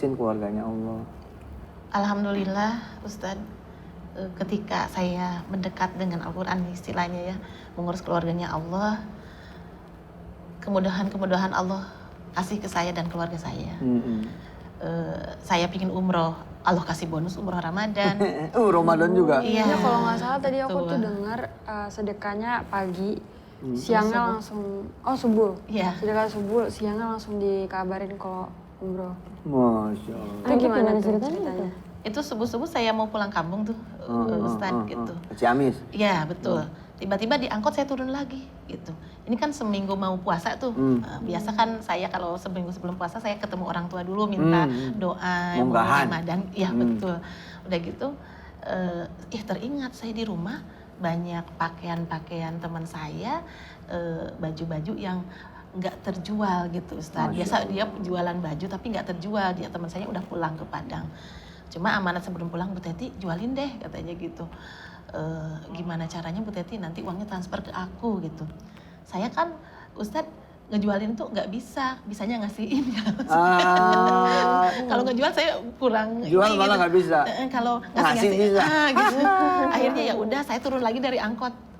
ngurusin keluarganya Allah? Alhamdulillah Ustadz, ketika saya mendekat dengan Al-Quran istilahnya ya, mengurus keluarganya Allah, kemudahan-kemudahan Allah kasih ke saya dan keluarga saya. Saya pingin umroh, Allah kasih bonus umroh Ramadan. Ramadan juga? Iya, kalau nggak salah tadi aku Betul. tuh dengar sedekahnya pagi, siangnya langsung, subuh. Iya. Sedekah subuh, siangnya langsung dikabarin kalau umroh. Masya Allah. Itu gimana tuh ceritanya? Itu subuh-subuh saya mau pulang kampung tuh, Ustadz gitu. Ciamis? Iya betul. Tiba-tiba di angkot saya turun lagi gitu. Ini kan seminggu mau puasa tuh. Biasa kan saya kalau seminggu sebelum puasa saya ketemu orang tua dulu minta doa, mau Ramadan. Iya betul. Udah gitu, teringat saya di rumah banyak pakaian-pakaian teman saya, baju-baju yang nggak terjual gitu Ustadz. Biasa dia jualan baju tapi nggak terjual. Dia teman saya udah pulang ke Padang. Cuma amanat sebelum pulang, Bu Teti jualin deh katanya gitu. Gimana caranya Bu Teti nanti uangnya transfer ke aku gitu. Saya kan Ustadz ngejualin tuh nggak bisa, bisanya ngasihin ya. Kalau ngejual saya kurang. Jual malah nggak bisa. Kalau ngasih bisa. Gitu. Akhirnya ya udah saya turun lagi dari angkot.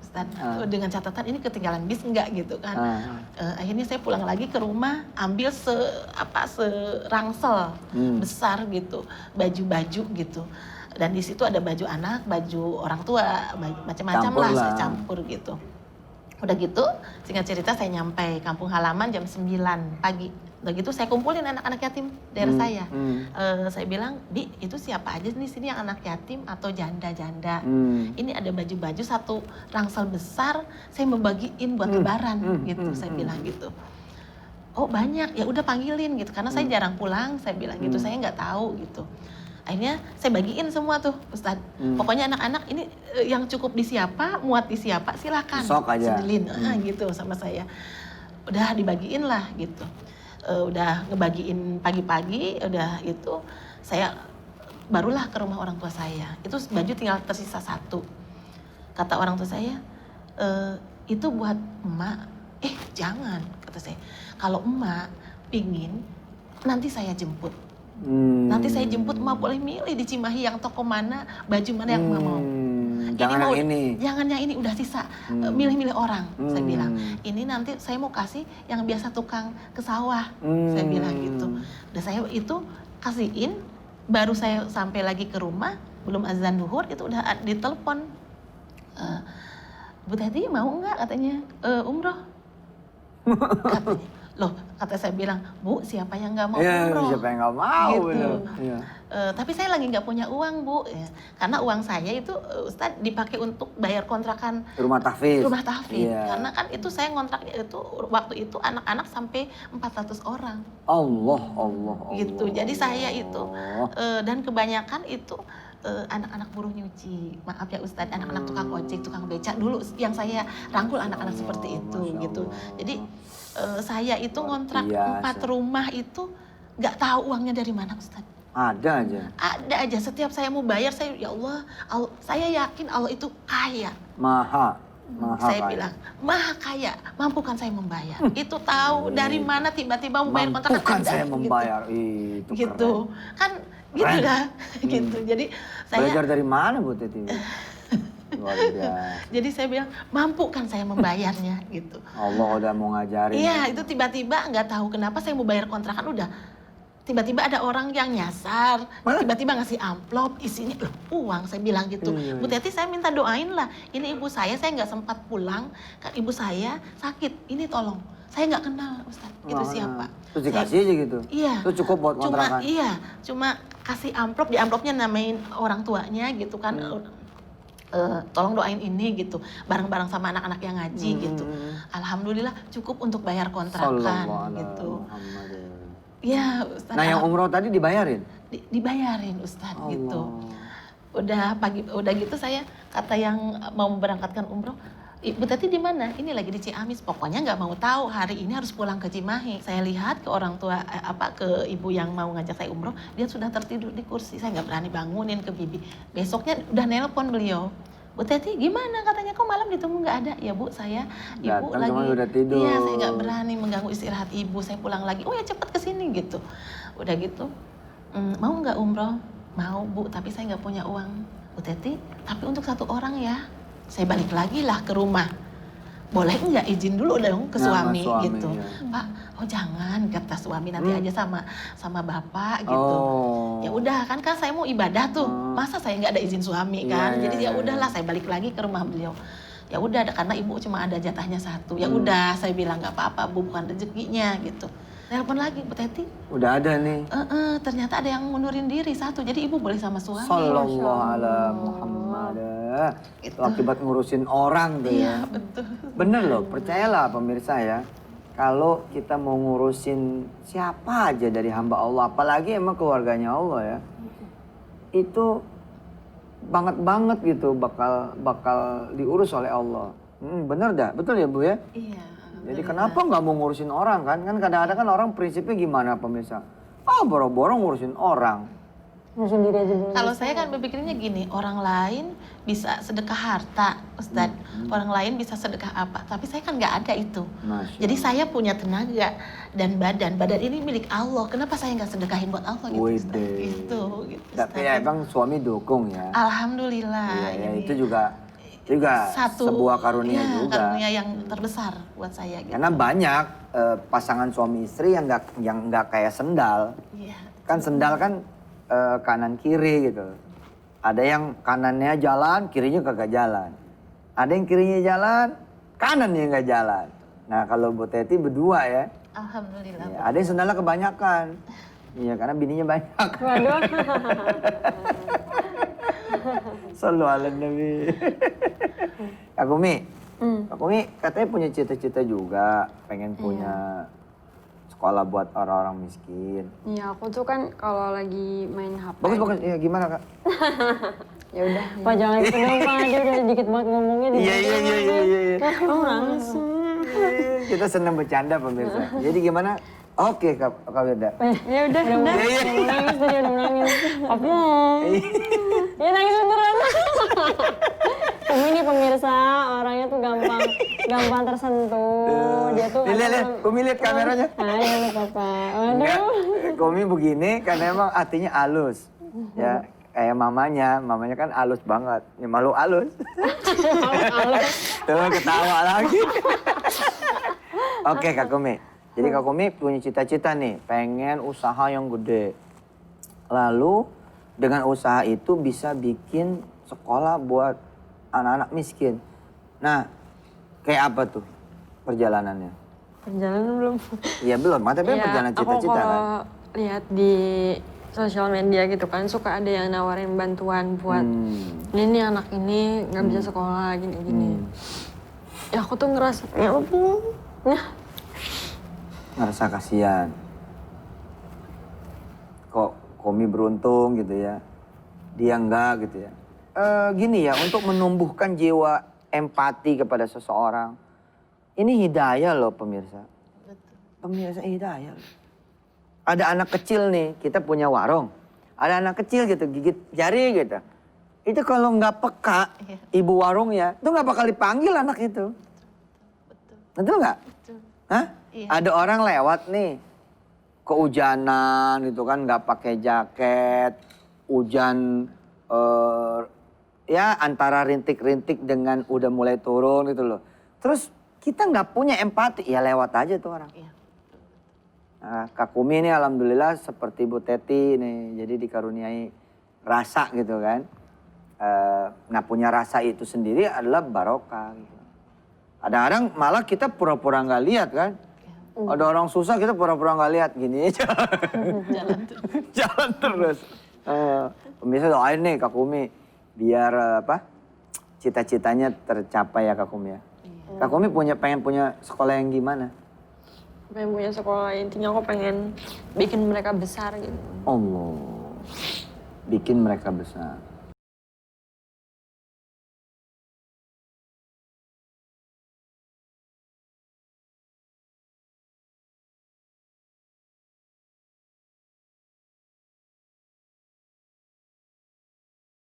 Dengan catatan ini ketinggalan bis enggak gitu kan. Akhirnya saya pulang lagi ke rumah, ambil serangsel besar gitu, baju-baju gitu. Dan di situ ada baju anak, baju orang tua, macam-macam lah saya campur gitu. Udah gitu, singkat cerita saya nyampe kampung halaman jam 9 pagi. Udah gitu saya kumpulin anak-anak yatim daerah saya. Saya bilang, Bi, itu siapa aja nih sini yang anak yatim atau janda-janda. Ini ada baju-baju satu rangsel besar, saya membagiin buat lebaran gitu. Saya bilang gitu. Oh banyak, ya udah panggilin gitu. Karena saya jarang pulang, saya bilang gitu. Saya nggak tahu gitu. Akhirnya saya bagiin semua tuh Ustadz. Pokoknya anak-anak ini yang cukup di siapa, muat di siapa, silakan. Sok aja. Sedelin gitu sama saya. Udah dibagiin lah gitu. Udah ngebagiin pagi-pagi, udah itu saya barulah ke rumah orang tua saya. Itu baju tinggal tersisa satu. Kata orang tua saya, itu buat emak. Jangan, kata saya. Kalau emak pingin, nanti saya jemput. Nanti saya jemput, emak boleh milih di Cimahi yang toko mana, baju mana yang emak mau. Jangan yang ini. Jangan yang ini, udah sisa. Milih-milih orang, saya bilang. Ini nanti saya mau kasih yang biasa tukang ke sawah, saya bilang gitu. Udah saya itu kasihin, baru saya sampai lagi ke rumah, belum azan duhur, itu udah ditelepon. Bu Teti mau nggak katanya umroh? Katanya. Loh, kata saya bilang, Bu, siapa yang nggak mau umroh? Siapa yang nggak mau? Gitu. Iya. Tapi saya lagi nggak punya uang, Bu. Ya. Karena uang saya itu, Ustadz, dipakai untuk bayar kontrakan Rumah tahfiz. Iya. Karena kan itu saya ngontraknya itu waktu itu anak-anak sampai 400 orang. Allah. Gitu. Jadi saya itu dan kebanyakan itu anak-anak buruh nyuci. Maaf ya Ustadz, anak-anak tukang ojek, tukang beca dulu yang saya rangkul anak-anak seperti itu gitu. Jadi saya itu ngontrak 4 rumah itu nggak tahu uangnya dari mana Ustadz. Ada aja. Setiap saya mau bayar saya ya Allah, saya yakin Allah itu kaya. Maha Saya kaya. bilang maha kaya, mampukan saya membayar. Itu tahu dari mana tiba-tiba mau bayar kontrak. Mampukan saya membayar. Gitu. Itu Gitu. Kan gitu keren. dah. Gitu. Jadi saya belajar dari mana Bu Teti? Luar biasa. Jadi saya bilang mampukan saya membayarnya gitu. Allah udah mau ngajarin. Iya, itu tiba-tiba nggak tahu kenapa saya mau bayar kontrakan udah tiba-tiba ada orang yang nyasar, tiba-tiba ngasih amplop isinya uang. Saya bilang gitu, Bu Teti saya minta doain lah. Ini ibu saya nggak sempat pulang, kan ibu saya sakit. Ini tolong, saya nggak kenal Ustadz, itu siapa? Terus dikasih aja gitu? Iya. Itu cukup buat kontrakan? Cuma kasih amplop, di amplopnya namain orang tuanya gitu kan. Tolong doain ini gitu, bareng-bareng sama anak-anak yang ngaji gitu. Alhamdulillah cukup untuk bayar kontrakan gitu. Iya Ustadz. Nah yang umroh tadi dibayarin? Dibayarin Ustadz gitu. Udah gitu saya kata yang mau berangkatkan umroh, Ibu Teti di mana? Ini lagi di Ciamis. Pokoknya nggak mau tahu hari ini harus pulang ke Cimahi. Saya lihat ke orang tua ke ibu yang mau ngajak saya umroh, dia sudah tertidur di kursi. Saya nggak berani bangunin ke bibi. Besoknya udah nelpon beliau. Bu Teti gimana katanya kok malam ditunggu nggak ada? Ya Bu ibu lagi udah tidur. Iya saya nggak berani mengganggu istirahat ibu, saya pulang lagi. Oh ya cepet kesini gitu. Udah gitu Mau nggak umroh? Mau Bu, tapi saya nggak punya uang. Bu Teti, tapi untuk 1 orang ya. Saya balik lagi lah ke rumah. Boleh nggak izin dulu dong ke suami gitu. Ya. Pak, oh jangan kata suami, nanti aja sama bapak gitu. Ya udah kan saya mau ibadah tuh. Masa saya nggak ada izin suami kan. Jadi ya udahlah saya balik lagi ke rumah beliau. Ya udah karena ibu cuma ada jatahnya 1. Ya udah saya bilang nggak apa-apa Bu, bukan rezekinya gitu. Telepon lagi Bu Teti. Udah ada nih. Ternyata ada yang ngundurin diri 1. Jadi ibu boleh sama suami. Sallallahu ala Muhammad. Itu akibat ngurusin orang tuh ya. Iya betul. Bener loh, percayalah pemirsa ya. Kalau kita mau ngurusin siapa aja dari hamba Allah, apalagi emang keluarganya Allah ya. Itu banget gitu bakal diurus oleh Allah. Bener dah, betul ya Bu ya? Iya. Jadi kenapa nggak mau ngurusin orang kan? Kan kadang-kadang kan orang prinsipnya gimana pemirsa? Boro-boro ngurusin orang. Ngurusin diri aja dulu. Kalau saya kan berpikirnya gini, orang lain bisa sedekah harta, Ustadz. Orang lain bisa sedekah apa, tapi saya kan nggak ada itu. Jadi saya punya tenaga dan badan. Badan ini milik Allah, kenapa saya nggak sedekahin buat Allah gitu, Ustadz? Gitu, Tapi ya emang suami dukung ya? Alhamdulillah. Iya, itu juga sebuah karunia juga. Karunia yang terbesar buat saya gitu. Karena banyak pasangan suami istri yang nggak kayak sendal. Iya. Kan sendal kan kanan kiri gitu. Ada yang kanannya jalan, kirinya kagak jalan. Ada yang kirinya jalan, kanannya nggak jalan. Nah kalau Bu Teti berdua ya. Alhamdulillah. Ya, ada yang sendalnya kebanyakan. Iya karena bininya banyak. Waduh. Sallu ala Nabi. Kak Kumi katanya punya cita-cita juga, pengen punya sekolah buat orang-orang miskin. Iya, aku tuh kan kalau lagi main HP. Bagus, ya gimana Kak? Ya udah. Pak jangan gitu dong Pak, dia udah dikit banget ngomongnya. Iya. Oh langsung. Kita senang bercanda pemirsa. Jadi gimana? Oke Kak Wirda. Ya udah. Udah nangis tadi, udah nangis. Apa? Ya nangis beneran. Umi ini pemirsa, orangnya tuh gampang tersentuh. Dia tuh Lihat, Kumi lihat kameranya. Ya nggak apa-apa. Enggak, Aduh. Kumi begini karena emang hatinya halus. Ya, kayak mamanya kan halus banget. Ya malu halus. Tuh ketawa lagi. Oke Kak Kumi. Jadi Kak Kumi punya cita-cita nih, pengen usaha yang gede. Lalu dengan usaha itu bisa bikin sekolah buat anak-anak miskin. Nah, kayak apa tuh perjalanannya? Perjalanan belum. Iya belum, tapi Ya, perjalanan cita-cita aku kan. kalau lihat di sosial media gitu kan, suka ada yang nawarin bantuan buat ini nih anak ini nggak bisa sekolah gini-gini. Ya aku tuh ngerasa ya ampun. Ngerasa kasihan. Kok Komi beruntung gitu ya, dia enggak gitu ya. Gini ya, untuk menumbuhkan jiwa empati kepada seseorang, ini hidayah loh pemirsa. Pemirsa hidayah loh. Ada anak kecil nih, kita punya warung. Ada anak kecil gitu, gigit jari gitu. Itu kalau nggak peka, ibu warungnya, itu nggak bakal dipanggil anak itu. Betul nggak? Betul. Hah? Iya. Ada orang lewat nih, kehujanan gitu kan, nggak pakai jaket, hujan ya antara rintik-rintik dengan udah mulai turun gitu loh. Terus kita nggak punya empati, ya lewat aja tuh orang. Iya. Nah, Kak Kumi ini alhamdulillah seperti Bu Teti nih, jadi dikaruniai rasa gitu kan. Nah punya rasa itu sendiri adalah barokah gitu. Kadang-kadang malah kita pura-pura nggak lihat kan. Ada orang susah kita pura-pura nggak lihat gini aja. Jalan terus. Pemirsa doain nih Kak Kumi biar cita-citanya tercapai ya Kak Kumi ya. Kak Kumi pengen punya sekolah yang gimana? Pengen punya sekolah, intinya aku pengen bikin mereka besar gitu. Allah, bikin mereka besar.